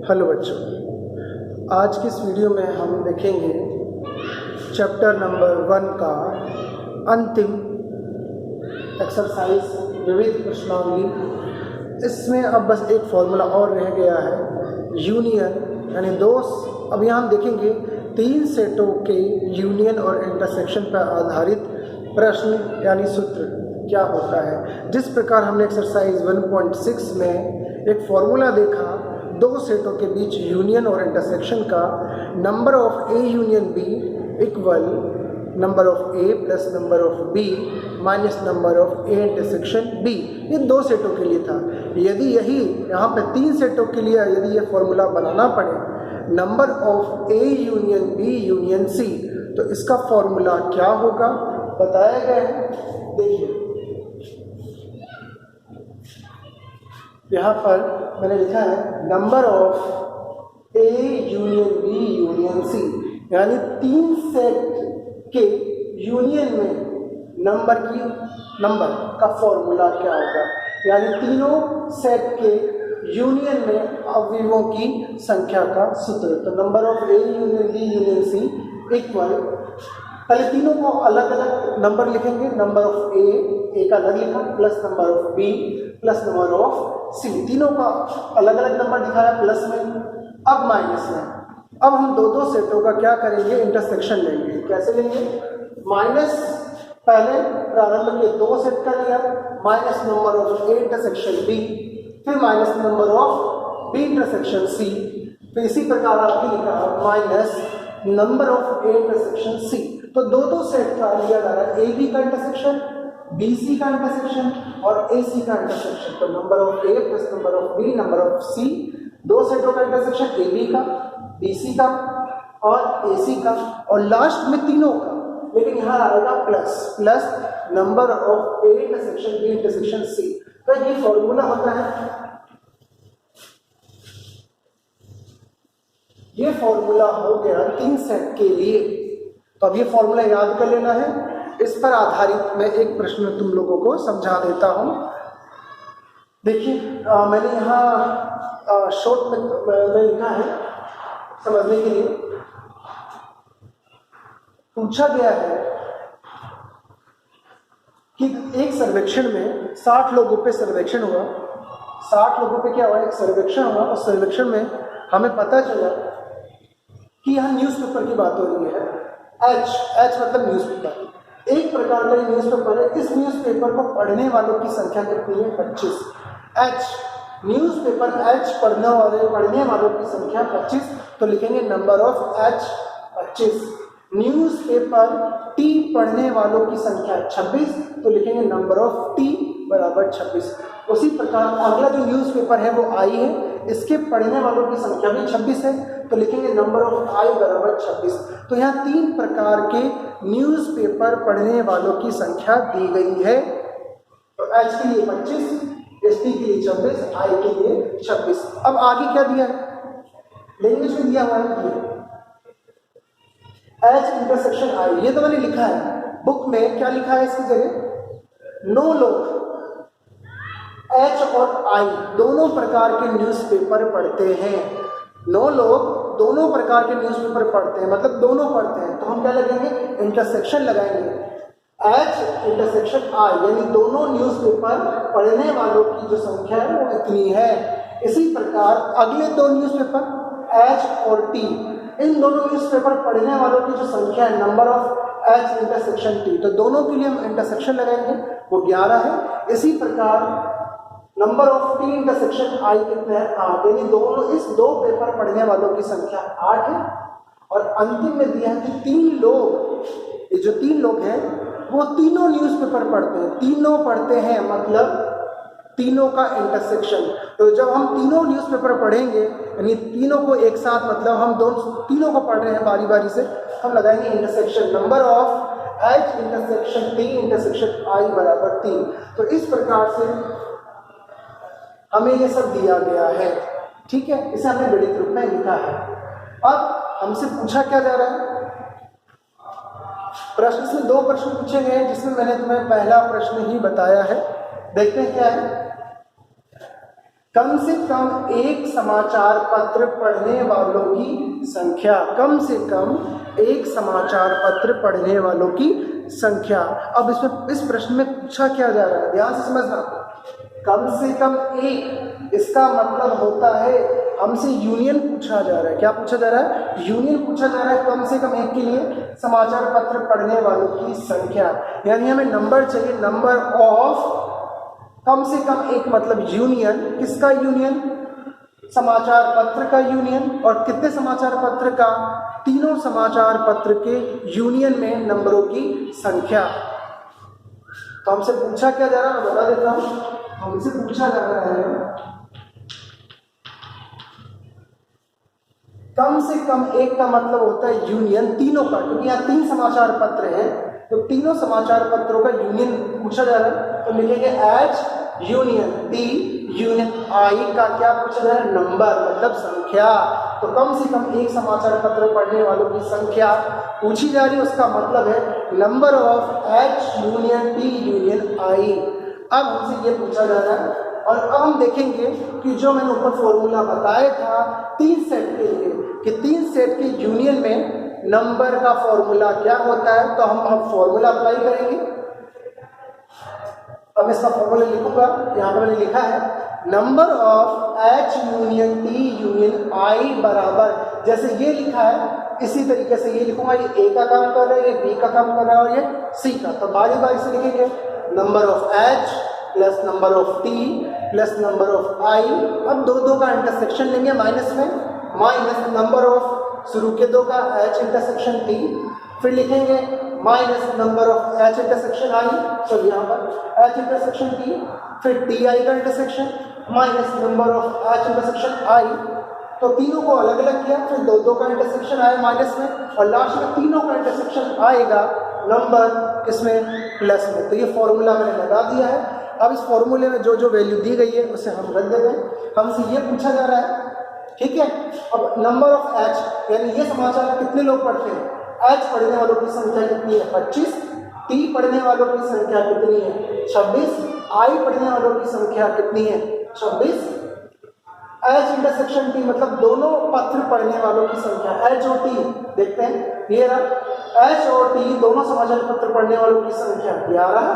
Hello बच्चों, आज की इस वीडियो में हम देखेंगे चैप्टर नंबर 1 का अंतिम एक्सरसाइज विविध प्रश्नावली। इसमें अब बस एक फॉर्मूला और रह गया है, यूनियन यानी दो। अब यहाँ हम देखेंगे 3 सेटों के यूनियन और इंटरसेक्शन पर आधारित प्रश्न यानी सूत्र क्या होता है। जिस प्रकार हमने एक्सरसाइज 1.6 में एक फॉर्मूला देखा दो सेटों के बीच यूनियन और इंटरसेक्शन का, number of A union B equal number of A plus number of B minus number of A intersection B. ये दो सेटों के लिए था। यदि यही यहाँ पे 3 सेटों के लिए यदि ये फॉर्मूला बनाना पड़े, number of A union B union C, तो इसका फॉर्मूला क्या होगा बताया गया है। देखिए यहाँ पर मैंने लिखा है number of A union B union C, यानी 3 सेट के यूनियन में नंबर का फॉर्मूला क्या होगा, यानी तीनों सेट के यूनियन में अवयवों की संख्या का सूत्र। तो number of A union B union C equal, पहले तीनों को अलग अलग नंबर लिखेंगे। नंबर ऑफ ए का अलग लिखा, plus number of B plus number of C, तीनों का अलग अलग नंबर दिखाया प्लस में, अब माइनस में। अब हम दो सेटों का क्या करेंगे, इंटरसेक्शन लेंगे। कैसे लेंगे, माइनस पहले प्रारंभ के 2 सेट का लिया, minus number of A intersection B, फिर minus number of B intersection C, फिर इसी प्रकार आगे लिखा minus number of A intersection C. तो दो सेट का लिया जा रहा है, ए बी का इंटरसेक्शन, बी सी का इंटरसेक्शन और ए सी का इंटरसेक्शन। तो number of A plus number of B number of C, दो सेटों का इंटरसेक्शन, ए बी का, बी सी का और ए सी का, और लास्ट में तीनों का, लेकिन यहाँ आएगा plus number of A intersection B intersection C. तो ये फॉर्मूला होता है, ये फॉर्मूला हो गया 3 सेट के लिए। तो अब ये फॉर्मूला याद कर लेना है। इस पर आधारित मैं एक प्रश्न तुम लोगों को समझा देता हूं। देखिए मैंने यहाँ शॉर्ट में लिखा है समझने के लिए। पूछा गया है कि एक सर्वेक्षण में 60 लोगों पे सर्वेक्षण हुआ। 60 लोगों पे क्या हुआ, एक सर्वेक्षण हुआ। उस सर्वेक्षण में हमें पता चला कि यहाँ न्यूज़पेपर की बात हो रही है। एच मतलब न्यूज़पेपर, एक प्रकार का न्यूज़पेपर है। इस न्यूज़पेपर को पढ़ने वालों की संख्या कितनी है, 25। एच न्यूज़पेपर एच पढ़ने वालों की संख्या 25, तो लिखेंगे number of H 25। Newspaper T पढ़ने वालों की संख्या 26, तो लिखेंगे नंबर ऑफ टी बराबर 26। उसी प्रकार अगला जो न्यूज़पेपर है वो आई है, इसके पढ़ने वालों की संख्या भी 26 है, तो लिखेंगे नंबर ऑफ आई बराबर 26। तो यहाँ 3 प्रकार के न्यूज़पेपर पढ़ने वालों की संख्या दी गई है। तो एच के लिए 25, एस टी के लिए 26, आई के लिए 26। अब आगे क्या दिया है, लैंग्वेज में दिया हुआ है एच इंटरसेक्शन आई। ये तो मैंने लिखा है बुक में, क्या लिखा है इसकी जगह, नो लोग एच और आई दोनों प्रकार के न्यूज़पेपर पढ़ते हैं। 9 लोग दोनों प्रकार के न्यूज़पेपर पढ़ते हैं, मतलब दोनों पढ़ते हैं। तो हम क्या लगेंगे, इंटरसेक्शन लगाएंगे, एच इंटरसेक्शन आई, यानी दोनों न्यूज़पेपर पढ़ने वालों की जो संख्या है वो इतनी है। इसी प्रकार अगले 2 न्यूज़पेपर एच और टी, इन दोनों न्यूज़पेपर पढ़ने वालों की जो संख्या है number of H intersection T, तो दोनों के लिए हम इंटरसेक्शन लगाएंगे, वो 11 है। इसी प्रकार नंबर ऑफ टी इंटरसेक्शन आई कितना है, 8, यानी दोनों इस 2 पेपर पढ़ने वालों की संख्या 8 है। और अंतिम में दिया है कि 3 लोग, ये जो 3 लोग हैं वो तीनों न्यूज़पेपर पढ़ते हैं, तीनों पढ़ते हैं मतलब तीनों का इंटरसेक्शन। तो जब हम तीनों न्यूज़पेपर पढ़ेंगे यानी तीनों को एक साथ, मतलब हम तीनों को पढ़ रहे हैं बारी बारी से, हम लगाएंगे intersection number of H intersection T intersection I बराबर 3। तो इस प्रकार से हमें ये सब दिया गया है, ठीक है। इसे हमने गणित रूप में लिखा है। अब हमसे पूछा क्या जा रहा है, प्रश्न में 2 प्रश्न पूछे गए हैं, जिसमें मैंने तुम्हें पहला प्रश्न ही बताया है। देखते हैं क्या है। कम से कम एक समाचार पत्र पढ़ने वालों की संख्या, कम से कम एक समाचार पत्र पढ़ने वालों की संख्या। अब इसमें इस प्रश्न में पूछा क्या जा रहा है, ध्यान से समझना। कम से कम एक, इसका मतलब होता है हमसे यूनियन पूछा जा रहा है। क्या पूछा जा रहा है? यूनियन पूछा जा रहा है। कम से कम एक के लिए समाचार पत्र पढ़ने वालों की संख्या, यानी हमें नंबर चाहिए, नंबर ऑफ कम से कम एक, मतलब यूनियन, किसका यूनियन? समाचार पत्र का यूनियन। और कितने समाचार पत्र का? तीनों समाचार पत्र के यूनियन में नंबरों की संख्या। तो हमसे पूछा क्या जा रहा है, मैं बता देता हूं। हमसे पूछा जा रहा है कम से कम एक का मतलब होता है यूनियन तीनों का, क्योंकि यहाँ 3 समाचार पत्र हैं, तो तीनों समाचार पत्रों का यूनियन पूछा जा रहा है। तो लिखेंगे एच यूनियन टी यूनियन आई का क्या पूछा जा रहा है? नंबर, मतलब संख्या। तो कम से कम एक समाचार पत्र पढ़ने वालों की संख्या पूछी जा रही है, उसका मतलब है number of H union T union I. अब हमसे ये पूछा जा रहा है, और अब हम देखेंगे कि जो मैंने ऊपर फॉर्मूला बताया था 3 सेट के लिए, कि 3 सेट के यूनियन में नंबर का फॉर्मूला क्या होता है, तो हम अब फॉर्मूला अप्लाई करेंगे। अब इसका फॉर्मूला लिखूंगा, यहाँ पर मैंने लिखा है number of H union T union I बराबर, जैसे ये लिखा है इसी तरीके से ये लिखूंगा। ये ए का काम कर रहा है, ये बी का काम कर रहा है, और ये सी का। तो बारी बारी से लिखेंगे number of H plus number of T plus number of I. अब दो का इंटरसेक्शन लेंगे माइनस में, माइनस नंबर ऑफ शुरू के 2 का एच इंटरसेक्शन टी, फिर लिखेंगे minus number of H intersection I, तो यहाँ पर एच इंटरसेक्शन टी, फिर टी आई का intersection minus number of H intersection I. तो तीनों को अलग अलग किया, फिर 2 का इंटरसेक्शन आया माइनस में, और लास्ट में तीनों का इंटरसेक्शन आएगा नंबर किसमें? प्लस में। तो ये फॉर्मूला मैंने लगा दिया है। अब इस फॉर्मूले में जो जो वैल्यू दी गई है उसे हम रख देते हैं। हमसे ये पूछा जा रहा है, ठीक है। अब नंबर ऑफ एच, यानी ये समाचार कितने लोग पढ़ते हैं? एच पढ़ने वालों की संख्या कितनी है? 25। टी पढ़ने वालों की संख्या कितनी है? 26। आई पढ़ने वालों की संख्या कितनी है? 26। एच इंटरसेक्शन टी मतलब दोनों पत्र पढ़ने वालों की संख्या, एच और टी देखते हैं, ये रहा एच और टी दोनों समाचार पत्र पढ़ने वालों की संख्या 11।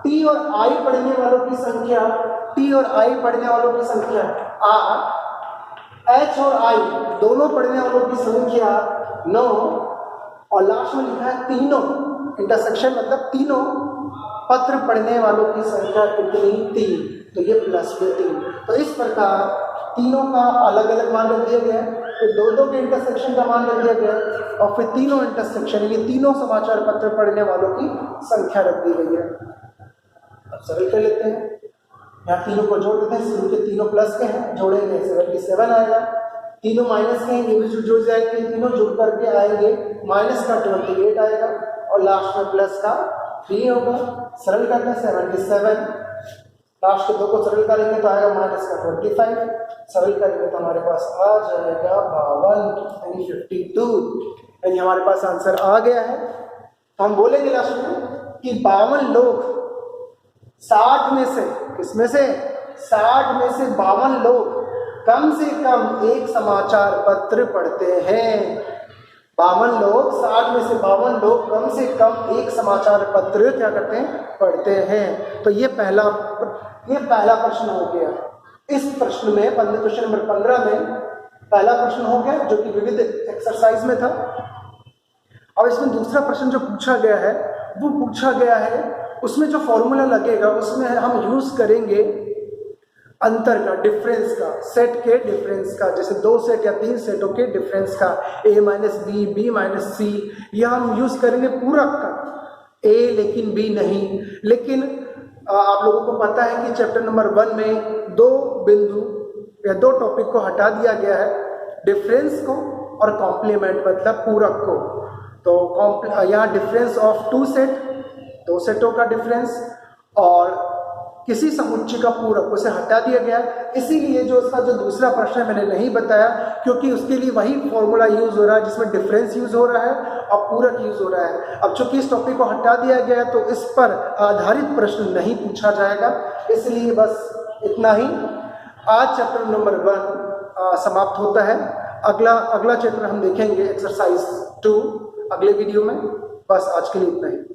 टी और आई पढ़ने वालों की संख्या, टी और आई पढ़ने वालों की संख्या 8। एच और आई दोनों पढ़ने वालों की संख्या 9, और लास्ट में लिखा है तीनों इंटरसेक्शन मतलब तीनों पत्र पढ़ने वालों की संख्या कितनी? 3। तो ये प्लस में 3। तो इस प्रकार तीनों का अलग अलग मान रख दिया गया, फिर 2 के इंटरसेक्शन का मान रख दिया गया, और फिर तीनों इंटरसेक्शन ये तीनों समाचार पत्र पढ़ने वालों की संख्या रख दी गई है। अब सरल कर लेते हैं, यहाँ तीनों को जोड़ देते हैं। शुरू के तीनों प्लस के हैं, जोड़ेंगे 77 आएगा। तीनों माइनस के हैं, ये भी जुड़ जाएंगे, तीनों जुड़ करके आएंगे माइनस का 28 आएगा, और लास्ट में प्लस का 3 होगा। सरल करते हैं 77, लास्ट के 2 को सरल करेंगे तो आएगा माइनस का 25, सरल करेंगे तो हमारे पास आ जाएगा 52 यानी 52, यानी हमारे पास आंसर आ गया है। तो हम बोलेंगे लास्ट में कि 52 लोग 60 में से, किसमें से? 60 में से 52 लोग कम से कम एक समाचार पत्र पढ़ते हैं। 52 लोग, 60 में से 52 लोग कम से कम एक समाचार पत्र क्या करते हैं? पढ़ते हैं। तो ये पहला प्रश्न हो गया। इस प्रश्न में क्वेश्चन नंबर 15 में पहला प्रश्न हो गया, जो कि विविध एक्सरसाइज में था। अब इसमें दूसरा प्रश्न जो पूछा गया है वो पूछा गया है, उसमें जो फॉर्मूला लगेगा उसमें हम यूज करेंगे अंतर का, डिफरेंस का, सेट के डिफरेंस का, जैसे 2 सेट या 3 सेटों के डिफरेंस का, a minus B, B minus C, यह हम यूज करेंगे पूरक का, a लेकिन b नहीं। लेकिन आप लोगों को पता है कि चैप्टर नंबर 1 में 2 बिंदु या 2 टॉपिक को हटा दिया गया है, डिफरेंस को और कॉम्प्लीमेंट मतलब पूरक को। तो यहाँ डिफरेंस ऑफ 2 सेट, 2 सेटों का डिफरेंस, और किसी समुच्चय का पूरक, उसे हटा दिया गया। इसीलिए जो इसका जो दूसरा प्रश्न है मैंने नहीं बताया, क्योंकि उसके लिए वही फॉर्मूला यूज हो रहा है जिसमें डिफरेंस यूज हो रहा है और पूरक यूज हो रहा है। अब चूंकि इस टॉपिक को हटा दिया गया है तो इस पर आधारित प्रश्न नहीं पूछा जाएगा, इसलिए बस इतना ही। आज चैप्टर नंबर 1 समाप्त होता है। अगला चैप्टर हम देखेंगे एक्सरसाइज 2 अगले वीडियो में। बस आज के लिए इतना ही।